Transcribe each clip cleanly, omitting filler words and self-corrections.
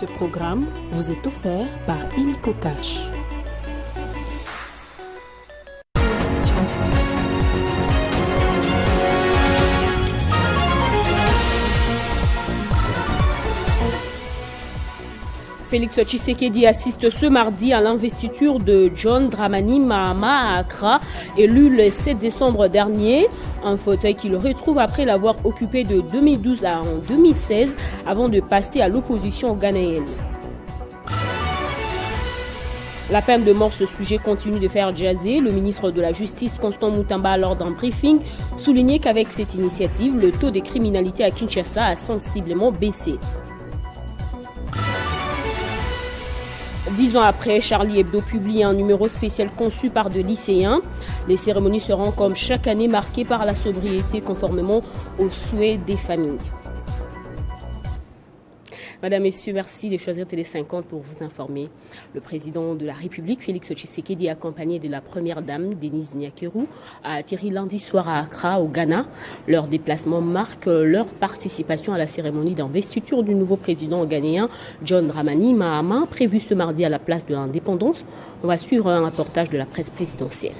Ce programme vous est offert par Illico Cash. Félix Tshisekedi assiste ce mardi à l'investiture de John Dramani Mahama à Accra, élu le 7 décembre dernier. Un fauteuil qu'il retrouve après l'avoir occupé de 2012 à 2016 avant de passer à l'opposition ghanéenne. La peine de mort, ce sujet continue de faire jaser. Le ministre de la Justice, Constant Mutamba, lors d'un briefing, soulignait qu'avec cette initiative, le taux de criminalité à Kinshasa a sensiblement baissé. 10 ans après, Charlie Hebdo publie un numéro spécial conçu par des lycéens. Les cérémonies seront comme chaque année marquées par la sobriété conformément aux souhaits des familles. Madame, Messieurs, merci de choisir Télé 50 pour vous informer. Le président de la République, Félix Tshisekedi, accompagné de la première dame, Denise Nyakeru, a atterri lundi soir à Accra, au Ghana. Leur déplacement marque leur participation à la cérémonie d'investiture du nouveau président ghanéen, John Dramani Mahama, prévue ce mardi à la place de l'Indépendance. On va suivre un reportage de la presse présidentielle.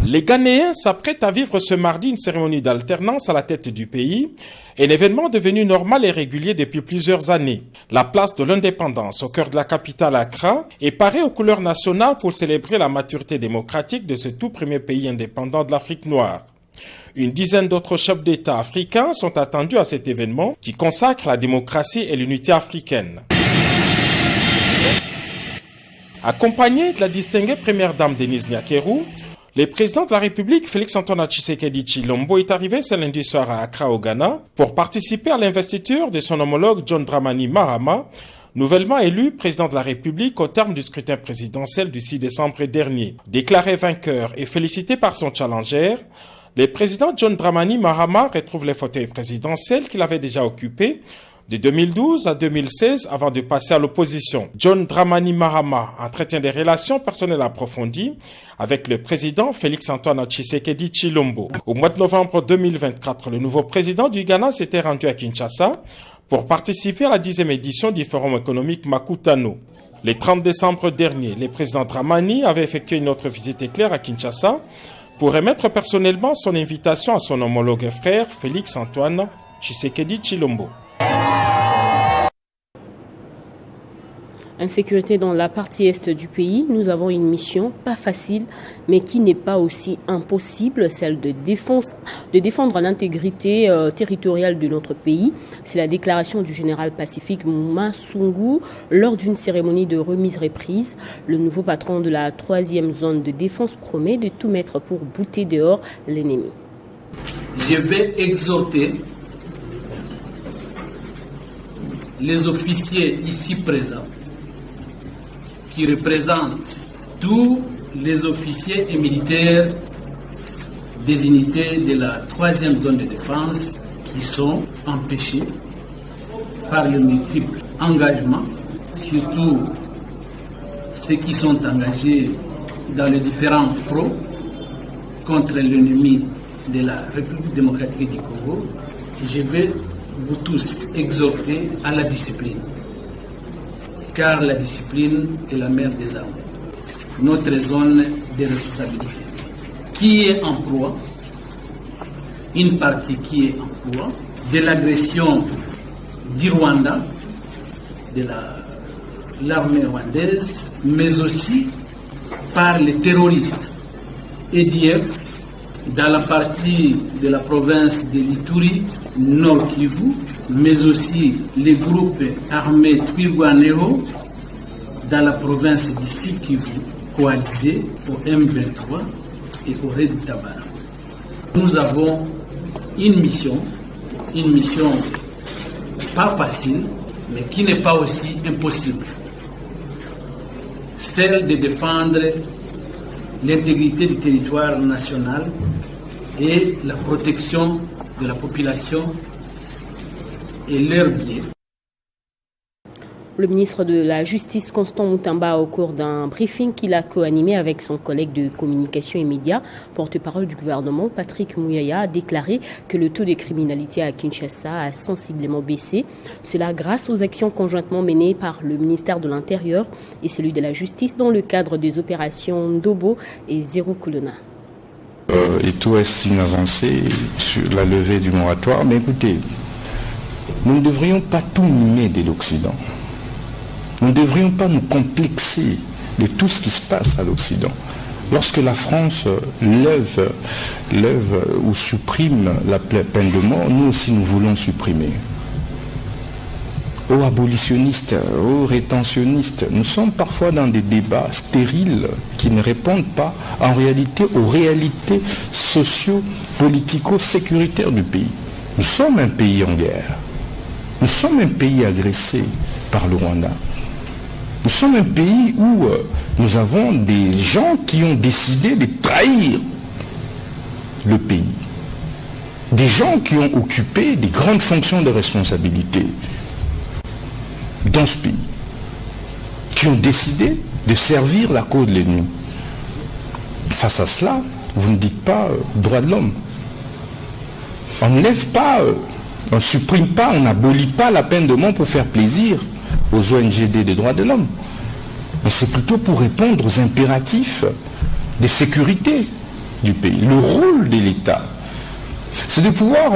Les Ghanéens s'apprêtent à vivre ce mardi une cérémonie d'alternance à la tête du pays, un événement devenu normal et régulier depuis plusieurs années. La place de l'Indépendance, au cœur de la capitale Accra, est parée aux couleurs nationales pour célébrer la maturité démocratique de ce tout premier pays indépendant de l'Afrique noire. Une dizaine d'autres chefs d'État africains sont attendus à cet événement qui consacre la démocratie et l'unité africaine. Accompagné de la distinguée première dame Denise Nyakeru, le président de la République, Félix-Antoine Tshisekedi Tshilombo, est arrivé ce lundi soir à Accra, au Ghana, pour participer à l'investiture de son homologue John Dramani Mahama, nouvellement élu président de la République au terme du scrutin présidentiel du 6 décembre dernier. Déclaré vainqueur et félicité par son challenger, le président John Dramani Mahama retrouve les fauteuils présidentiels qu'il avait déjà occupés de 2012 à 2016 avant de passer à l'opposition. John Dramani Mahama entretient des relations personnelles approfondies avec le président Félix-Antoine Tshisekedi Tshilombo. Au mois de novembre 2024, le nouveau président du Ghana s'était rendu à Kinshasa pour participer à la 10e édition du Forum économique Makutano. Le 30 décembre dernier, le président Dramani avait effectué une autre visite éclair à Kinshasa pour remettre personnellement son invitation à son homologue frère Félix-Antoine Tshisekedi Tshilombo. Insécurité dans la partie est du pays, nous avons une mission pas facile, mais qui n'est pas aussi impossible, celle de défendre l'intégrité territoriale de notre pays. C'est la déclaration du général Pacifique Massungu lors d'une cérémonie de remise-reprise. Le nouveau patron de la 3e zone de défense promet de tout mettre pour bouter dehors l'ennemi. Je vais exhorter les officiers ici présents qui représentent tous les officiers et militaires des unités de la 3e zone de défense qui sont empêchés par les multiples engagements, surtout ceux qui sont engagés dans les différents fronts contre l'ennemi de la République démocratique du Congo. Je vais vous tous exhorter à la discipline, car la discipline est la mère des armes, notre zone de responsabilité. Qui est en proie, une partie qui est en proie de l'agression du Rwanda, de l'armée rwandaise, mais aussi par les terroristes EDF dans la partie de la province de l'Ituri, Nord Kivu, mais aussi les groupes armés Twirwaneho dans la province du Sud Kivu, coalisés au M23 et au Red Tabara. Nous avons une mission pas facile, mais qui n'est pas aussi impossible. Celle de défendre l'intégrité du territoire national et la protection de la population et leurs biens. Le ministre de la Justice, Constant Moutamba, au cours d'un briefing qu'il a co-animé avec son collègue de communication et médias, porte-parole du gouvernement, Patrick Muyaya, a déclaré que le taux de criminalité à Kinshasa a sensiblement baissé. Cela grâce aux actions conjointement menées par le ministère de l'Intérieur et celui de la Justice dans le cadre des opérations Ndobo et Zéro Colonna. Et tout est une avancée sur la levée du moratoire. Mais écoutez, nous ne devrions pas tout mimer de l'Occident. Nous ne devrions pas nous complexer de tout ce qui se passe à l'Occident. Lorsque la France lève ou supprime la peine de mort, nous aussi nous voulons supprimer. Aux abolitionnistes, aux rétentionnistes, nous sommes parfois dans des débats stériles qui ne répondent pas en réalité aux réalités socio-politico-sécuritaires du pays. Nous sommes un pays en guerre. Nous sommes un pays agressé par le Rwanda. Nous sommes un pays où nous avons des gens qui ont décidé de trahir le pays. Des gens qui ont occupé des grandes fonctions de responsabilité dans ce pays. Qui ont décidé de servir la cause de l'ennemi. Face à cela, vous ne dites pas droit de l'homme. On ne lève pas, on ne supprime pas, on n'abolit pas la peine de mort pour faire plaisir aux ONG des droits de l'homme. Mais c'est plutôt pour répondre aux impératifs de sécurité du pays. Le rôle de l'État, c'est de pouvoir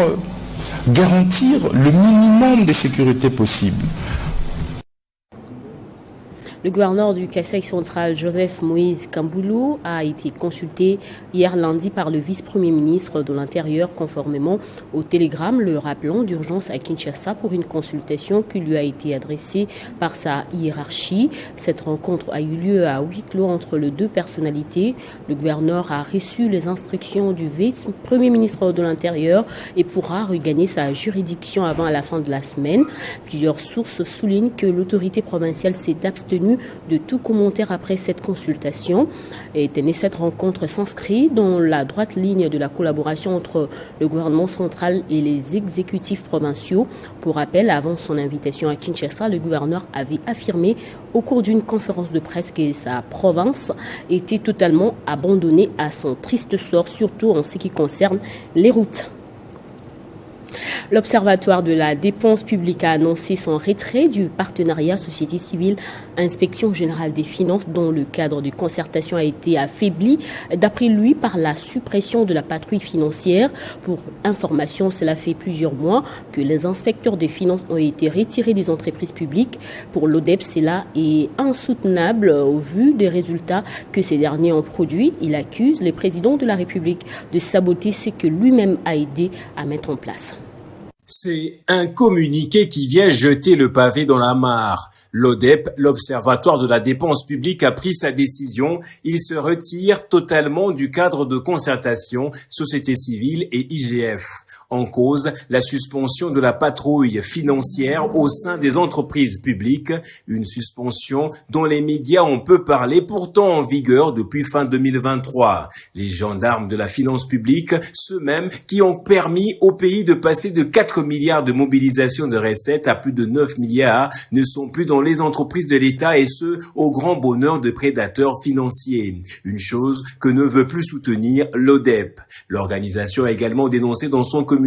garantir le minimum de sécurité possible. Le gouverneur du Kasaï central, Joseph Moïse Kamboulou, a été consulté hier lundi par le vice-premier ministre de l'Intérieur conformément au télégramme le rappelant d'urgence à Kinshasa pour une consultation qui lui a été adressée par sa hiérarchie. Cette rencontre a eu lieu à huis clos entre les deux personnalités. Le gouverneur a reçu les instructions du vice-premier ministre de l'Intérieur et pourra regagner sa juridiction avant la fin de la semaine. Plusieurs sources soulignent que l'autorité provinciale s'est abstenue de tout commentaire après cette consultation. Et cette rencontre s'inscrit dans la droite ligne de la collaboration entre le gouvernement central et les exécutifs provinciaux. Pour rappel, avant son invitation à Kinshasa, le gouverneur avait affirmé au cours d'une conférence de presse que sa province était totalement abandonnée à son triste sort, surtout en ce qui concerne les routes. L'Observatoire de la dépense publique a annoncé son retrait du partenariat Société civile Inspection générale des finances dont le cadre de concertation a été affaibli, d'après lui, par la suppression de la patrouille financière. Pour information, cela fait plusieurs mois que les inspecteurs des finances ont été retirés des entreprises publiques. Pour l'ODEP, cela est insoutenable au vu des résultats que ces derniers ont produits. Il accuse le président de la République de saboter ce que lui-même a aidé à mettre en place. C'est un communiqué qui vient jeter le pavé dans la mare. L'ODEP, l'Observatoire de la dépense publique, a pris sa décision. Il se retire totalement du cadre de concertation Société civile et IGF. En cause, la suspension de la patrouille financière au sein des entreprises publiques, une suspension dont les médias ont peu parlé, pourtant en vigueur depuis fin 2023. Les gendarmes de la finance publique, ceux-mêmes qui ont permis au pays de passer de 4 milliards de mobilisation de recettes à plus de 9 milliards, ne sont plus dans les entreprises de l'État et ce, au grand bonheur de prédateurs financiers. Une chose que ne veut plus soutenir l'ODEP. L'organisation a également dénoncé dans son communiqué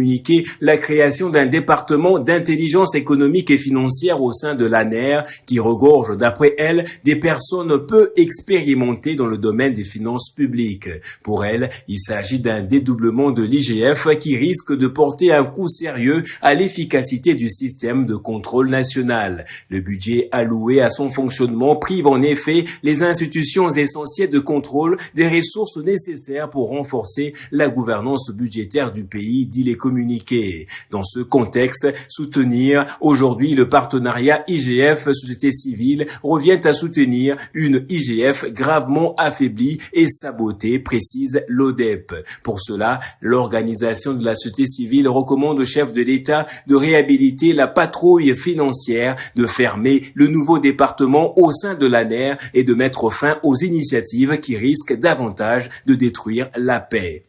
la création d'un département d'intelligence économique et financière au sein de l'ANER qui regorge, d'après elle, des personnes peu expérimentées dans le domaine des finances publiques. Pour elle, il s'agit d'un dédoublement de l'IGF qui risque de porter un coup sérieux à l'efficacité du système de contrôle national. Le budget alloué à son fonctionnement prive en effet les institutions essentielles de contrôle des ressources nécessaires pour renforcer la gouvernance budgétaire du pays, dit les communiqués. Dans ce contexte, soutenir aujourd'hui le partenariat IGF-Société civile revient à soutenir une IGF gravement affaiblie et sabotée, précise l'ODEP. Pour cela, l'organisation de la société civile recommande au chef de l'État de réhabiliter la patrouille financière, de fermer le nouveau département au sein de l'ANER et de mettre fin aux initiatives qui risquent davantage de détruire la paix.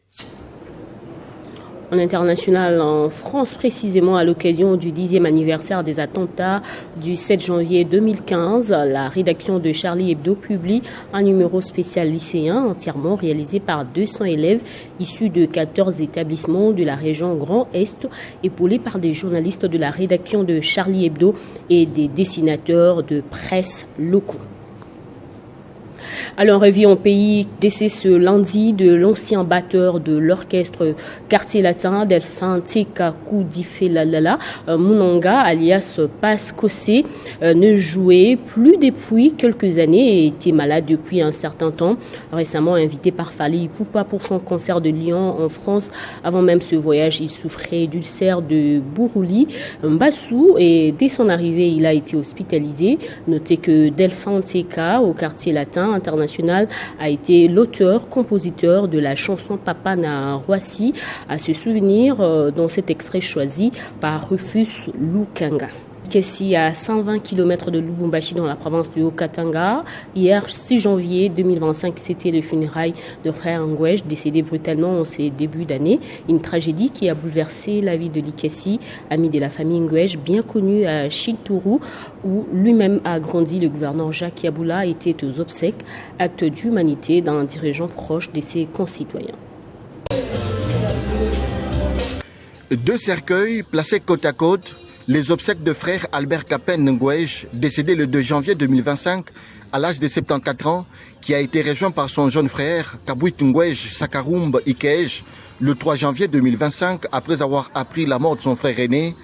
En international, en France, précisément à l'occasion du 10e anniversaire des attentats du 7 janvier 2015, la rédaction de Charlie Hebdo publie un numéro spécial lycéen entièrement réalisé par 200 élèves issus de 14 établissements de la région Grand Est, épaulés par des journalistes de la rédaction de Charlie Hebdo et des dessinateurs de presse locaux. Alors, revue en pays, décès ce lundi de l'ancien batteur de l'orchestre Quartier Latin, Delphin Tekaku Difelalala, Munanga, alias Pascosé, ne jouait plus depuis quelques années et était malade depuis un certain temps. Récemment invité par Fally Ipupa pour son concert de Lyon en France, avant même ce voyage, il souffrait d'ulcère de Bourouli, Mbassou, et dès son arrivée, il a été hospitalisé. Notez que Delphin Teka, au Quartier Latin international, a été l'auteur-compositeur de la chanson Papa na Roissy, à se souvenir dans cet extrait choisi par Rufus Lukanga. Kessi, à 120 km de Lubumbashi dans la province du Haut-Katanga. Hier, 6 janvier 2025, c'était le funérailles de frère Ngouèche, décédé brutalement en ces débuts d'année. Une tragédie qui a bouleversé la vie de Likessi, ami de la famille Ngouèche, bien connu à Chinturu, où lui-même a grandi. Le gouverneur Jacques Yaboula était aux obsèques, acte d'humanité d'un dirigeant proche de ses concitoyens. Deux cercueils placés côte à côte, les obsèques de frère Albert Kapen Ngouèche, décédé le 2 janvier 2025 à l'âge de 74 ans, qui a été rejoint par son jeune frère Kabwit Ngouèche Sakarumb Ikej le 3 janvier 2025 après avoir appris la mort de son frère aîné,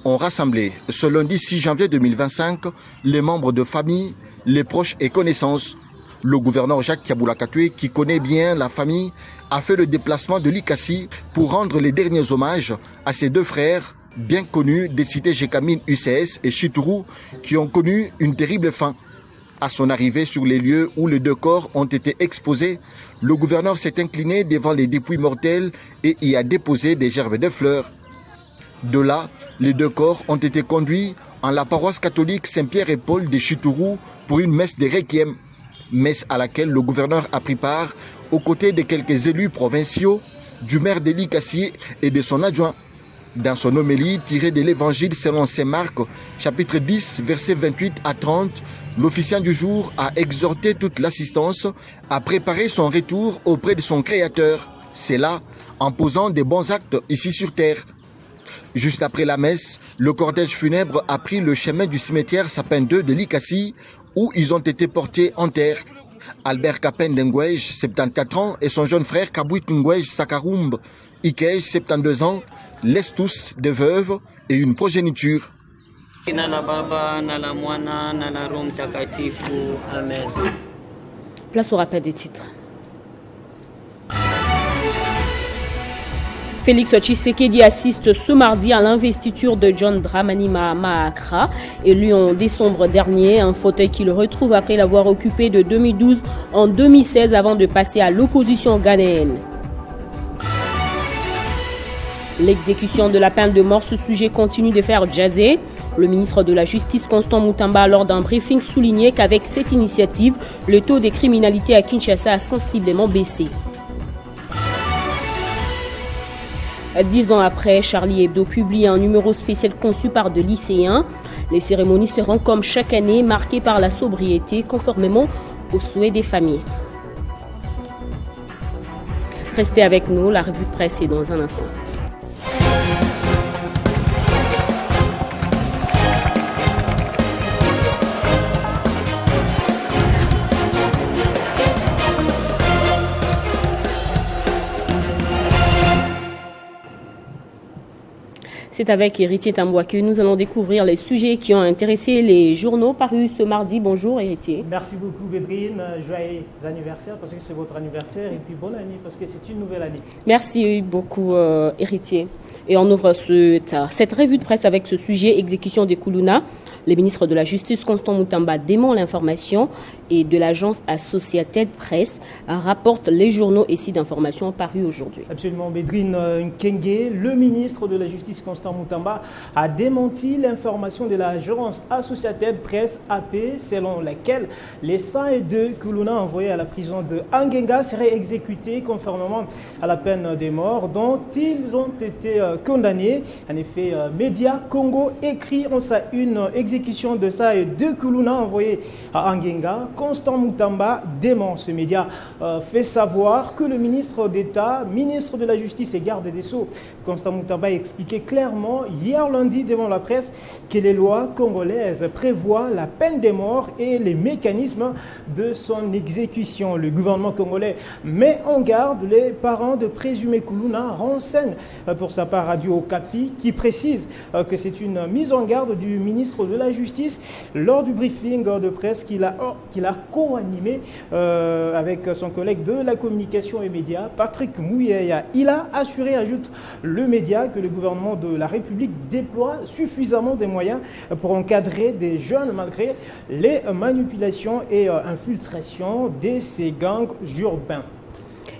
ont rassemblé ce lundi 6 janvier 2025 les membres de famille, les proches et connaissances. Le gouverneur Jacques Yaboula Katoué, qui connaît bien la famille, a fait le déplacement de Likassi pour rendre les derniers hommages à ses deux frères bien connus des cités Jekamine UCS et Chituru, qui ont connu une terrible fin. À son arrivée sur les lieux où les deux corps ont été exposés, le gouverneur s'est incliné devant les dépouilles mortelles et y a déposé des gerbes de fleurs. De là, les deux corps ont été conduits en la paroisse catholique Saint-Pierre et Paul de Chituru pour une messe de requiem, messe à laquelle le gouverneur a pris part aux côtés de quelques élus provinciaux, du maire de Likassi et de son adjoint. Dans son homélie tirée de l'évangile selon saint Marc, chapitre 10, versets 28 à 30, l'officiant du jour a exhorté toute l'assistance à préparer son retour auprès de son Créateur. C'est là, en posant des bons actes ici sur terre. Juste après la messe, le cortège funèbre a pris le chemin du cimetière Sapin 2 de Likassi, où ils ont été portés en terre. Albert Kapen Ngouèche, 74 ans, et son jeune frère Kabwit Ngouèche Sakarumb Ikej, 72 ans, laissent tous des veuves et une progéniture. Place au rappel des titres. Félix Tshisekedi assiste ce mardi à l'investiture de John Dramani Mahama à Accra, élu en décembre dernier, un fauteuil qu'il retrouve après l'avoir occupé de 2012 en 2016 avant de passer à l'opposition ghanéenne. L'exécution de la peine de mort, ce sujet continue de faire jaser. Le ministre de la Justice, Constant Moutamba, lors d'un briefing, soulignait qu'avec cette initiative, le taux de criminalité à Kinshasa a sensiblement baissé. 10 ans après, Charlie Hebdo publie un numéro spécial conçu par des lycéens. Les cérémonies seront, comme chaque année, marquées par la sobriété, conformément aux souhaits des familles. Restez avec nous, la revue de presse est dans un instant. C'est avec Héritier Tamboua que nous allons découvrir les sujets qui ont intéressé les journaux parus ce mardi. Bonjour Héritier. Merci beaucoup Bédrine, joyeux anniversaire parce que c'est votre anniversaire et puis bonne année parce que c'est une nouvelle année. Merci beaucoup Héritier. Et on ouvre cette revue de presse avec ce sujet, exécution des Koulouna. Le ministre de la Justice, Constant Moutamba, dément l'information et de l'agence Associated Press rapporte les journaux et sites d'information parus aujourd'hui. Absolument, Bédrine Nkenge, le ministre de la Justice, Constant Moutamba, a démenti l'information de l'agence Associated Press AP, selon laquelle les 102 Kuluna envoyés à la prison de Angenga seraient exécutés conformément à la peine de mort dont ils ont été condamnés. En effet, Média Congo écrit en sa une exécution de 102 Kuluna envoyés à Angenga. Constant Moutamba dément. Ce média fait savoir que le ministre d'État, ministre de la Justice et garde des Sceaux, Constant Moutamba, a expliqué clairement hier lundi devant la presse que les lois congolaises prévoient la peine de mort et les mécanismes de son exécution. Le gouvernement congolais met en garde les parents de présumés Kuluna, renseigne pour sa part Radio Okapi, qui précise que c'est une mise en garde du ministre de la Justice lors du briefing de presse qu'il a co-animé avec son collègue de la communication et médias, Patrick Mouyeya. Il a assuré, ajoute le média, que le gouvernement de la République déploie suffisamment de moyens pour encadrer des jeunes malgré les manipulations et infiltrations de ces gangs urbains.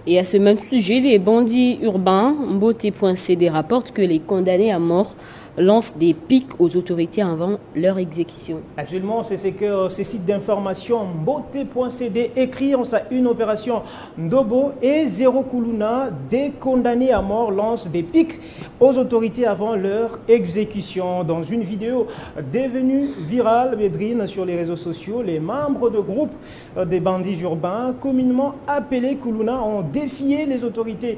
Et à ce même sujet, les bandits urbains, Mbote.cd rapporte que les condamnés à mort lancent des pics aux autorités avant leur exécution. Actuellement, c'est ce que ces sites d'information Mbote.cd écrit en sa une opération Ndobo et Zéro Kuluna, des condamnés à mort lancent des pics aux autorités avant leur exécution. Dans une vidéo devenue virale, Bédrine, sur les réseaux sociaux, les membres de groupes des bandits urbains, communément appelés Kuluna, ont défié les autorités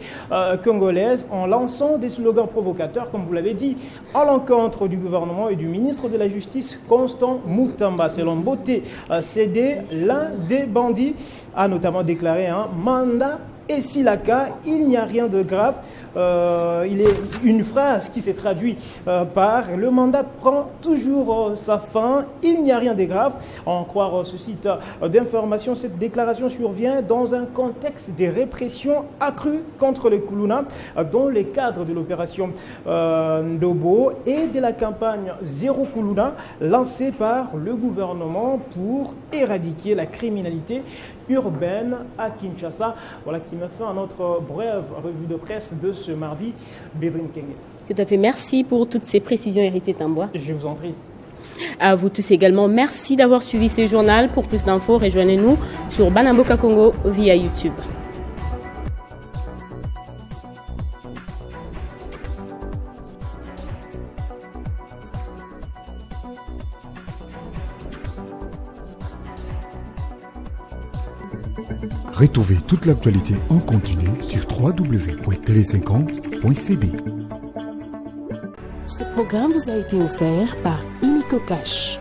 congolaises en lançant des slogans provocateurs, comme vous l'avez dit, à l'encontre du gouvernement et du ministre de la Justice, Constant Moutamba. Selon Mbote.cd, l'un des bandits a notamment déclaré un mandat. Et si la cas, il n'y a rien de grave. Il est une phrase qui s'est traduite par « le mandat prend toujours sa fin, il n'y a rien de grave ». À en croire ce site d'information, cette déclaration survient dans un contexte de répression accrue contre les Kuluna, dans les cadres de l'opération Ndobo et de la campagne Zéro Kuluna lancée par le gouvernement pour éradiquer la criminalité urbaine à Kinshasa. Voilà qui m'a fait notre brève revue de presse de ce mardi. Bédrine Nkenge. Tout à fait, merci pour toutes ces précisions, Héritier Tambois. Je vous en prie. À vous tous également, merci d'avoir suivi ce journal. Pour plus d'infos, rejoignez-nous sur Banamboka Congo via YouTube. Retrouvez toute l'actualité en continu sur www.tele50.cd. Ce programme vous a été offert par Illico Cash.